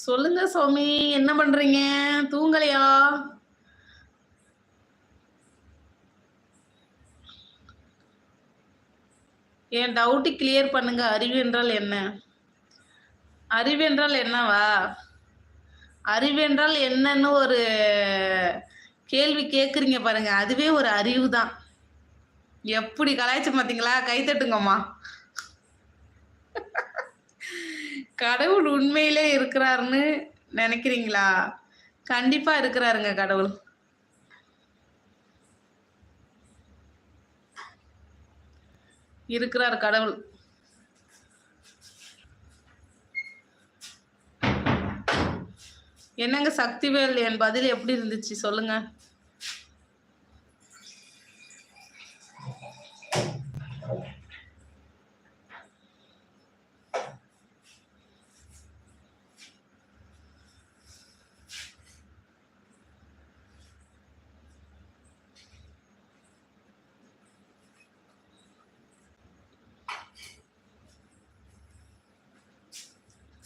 சொல்லுங்க சௌமி, என்ன பண்றீங்க? தூங்கலையா? என் டவுட் கிளியர் பண்ணுங்க. அறிவு என்றால் என்ன? அறிவு என்றால் என்னவா? அறிவு என்றால் என்னன்னு ஒரு கேள்வி கேக்குறீங்க பாருங்க. அதுவே ஒரு அறிவு தான். எப்படி கலாய்ச்சி பாத்தீங்களா? கைத்தட்டுங்கம்மா. கடவுள் உண்மையிலே இருக்கிறாருன்னு நினைக்கிறீங்களா? கண்டிப்பா இருக்கிறாருங்க கடவுள். இருக்கிறார் கடவுள். என்னங்க சக்திவேல், என் பதில் எப்படி இருந்துச்சு சொல்லுங்க.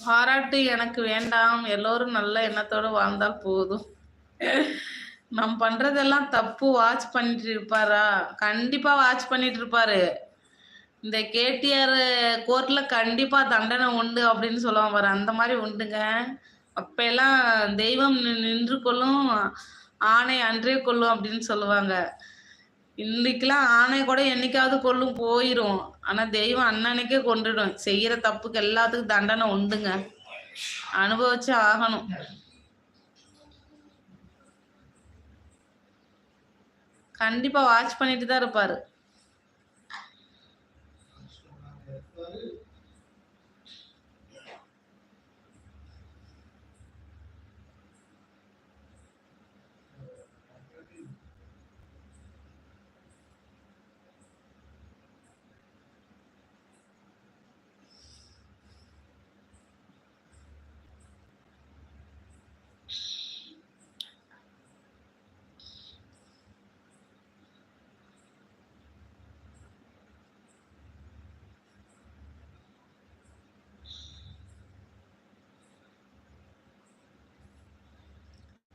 பாராட்டு எனக்கு வேண்டாம். எல்லோரும் நல்ல எண்ணத்தோடு வாழ்ந்தால் போதும். நம்ம பண்றதெல்லாம் தப்பு. வாட்ச் பண்ணிட்டு இருப்பாரா? கண்டிப்பா வாட்ச் பண்ணிட்டு இருப்பாரு. இந்த கேடிஆர் கோர்ட்ல கண்டிப்பா தண்டனை உண்டு அப்படின்னு சொல்லுவாங்க பாரு, அந்த மாதிரி உண்டுங்க. அப்ப எல்லாம் தெய்வம் நின்று கொள்ளும், ஆணை அன்றே கொள்ளும் அப்படின்னு சொல்லுவாங்க. இன்னைக்கெல்லாம் ஆணை கூட என்னைக்காவது கொள்ளும் போயிரும். ஆனா தெய்வம் அன்னன்னைக்கே கொண்டுடும். செய்யற தப்புக்கு எல்லாத்துக்கும் தண்டனை உண்டுங்க. அனுபவிச்சு ஆகணும். கண்டிப்பா வாட்ச் பண்ணிட்டு தான் இருப்பாரு.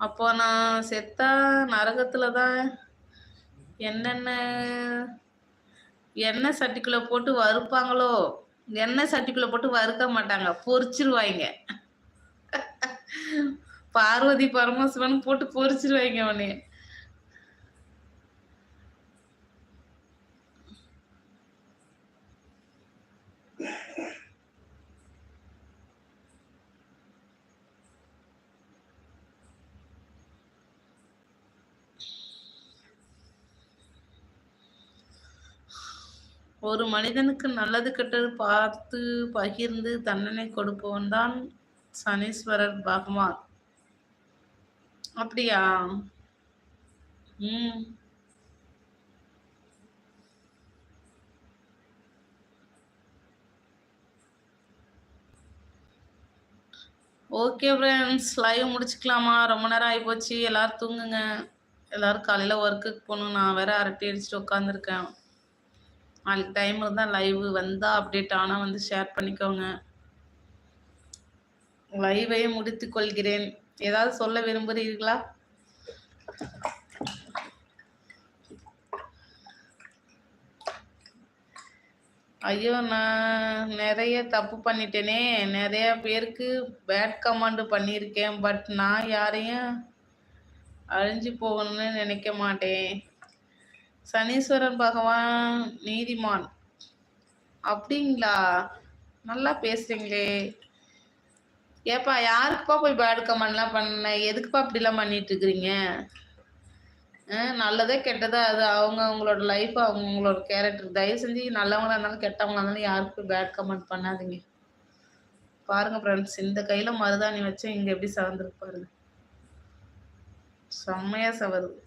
அப்போ நான் செத்தா நரகத்துலதான் என்னென்ன எண்ணெய் சட்டிக்குள்ள போட்டு வறுப்பாங்களோ? எண்ணெய் சட்டிக்குள்ள போட்டு வறுக்க மாட்டாங்க, பொரிச்சிருவாங்க. பார்வதி பரமசிவன் போட்டு பொரிச்சிருவாங்க அவனே. ஒரு மனிதனுக்கு நல்லது கெட்டது பார்த்து பகிர்ந்து தண்டனை கொடுப்பவன் தான் சனீஸ்வரர் பகவான். அப்படியா? ம். ஓகே ஃப்ரெண்ட்ஸ், லைவ் முடிச்சுக்கலாமா? ரொம்ப நேரம் ஆகிப்போச்சு. எல்லாரும் தூங்குங்க. எல்லாரும் காலையில் ஒர்க்குக்கு போகணும். நான் வேற அரட்டை அடிச்சுட்டு உட்காந்துருக்கேன். நாளைக்கு டைம் இருந்தால் லைவ் வந்தால் அப்டேட் ஆனால் வந்து ஷேர் பண்ணிக்கோங்க. லைவை முடித்துக் கொள்கிறேன். ஏதாவது சொல்ல விரும்புகிறீர்களா? ஐயோ, நான் நிறைய தப்பு பண்ணிட்டேனே. நிறைய பேருக்கு பேட் கமாண்ட் பண்ணியிருக்கேன். பட் நான் யாரையும் அழிஞ்சு போகணும்னு நினைக்க மாட்டேன். சனீஸ்வரன் பகவான் நீதிமான். அப்படிங்களா? நல்லா பேசுறீங்களே. ஏப்பா, யாருக்குப்பா போய் பேட் கமெண்ட்லாம் பண்ண? எதுக்குப்பா அப்படிலாம் பண்ணிட்டு இருக்கிறீங்க? நல்லதே கெட்டதா அது அவங்க அவங்களோட லைஃப், அவங்களோட கேரக்டர். தயவு செஞ்சு நல்லவங்களா இருந்தாலும் கெட்டவங்களா இருந்தாலும் யாருக்கும் பேட் கமெண்ட் பண்ணாதீங்க. பாருங்க ஃப்ரெண்ட்ஸ், இந்த கையில மருதாணி வச்சு இங்க எப்படி சவந்துருக்கு பாருங்க. செம்மையா சவருது.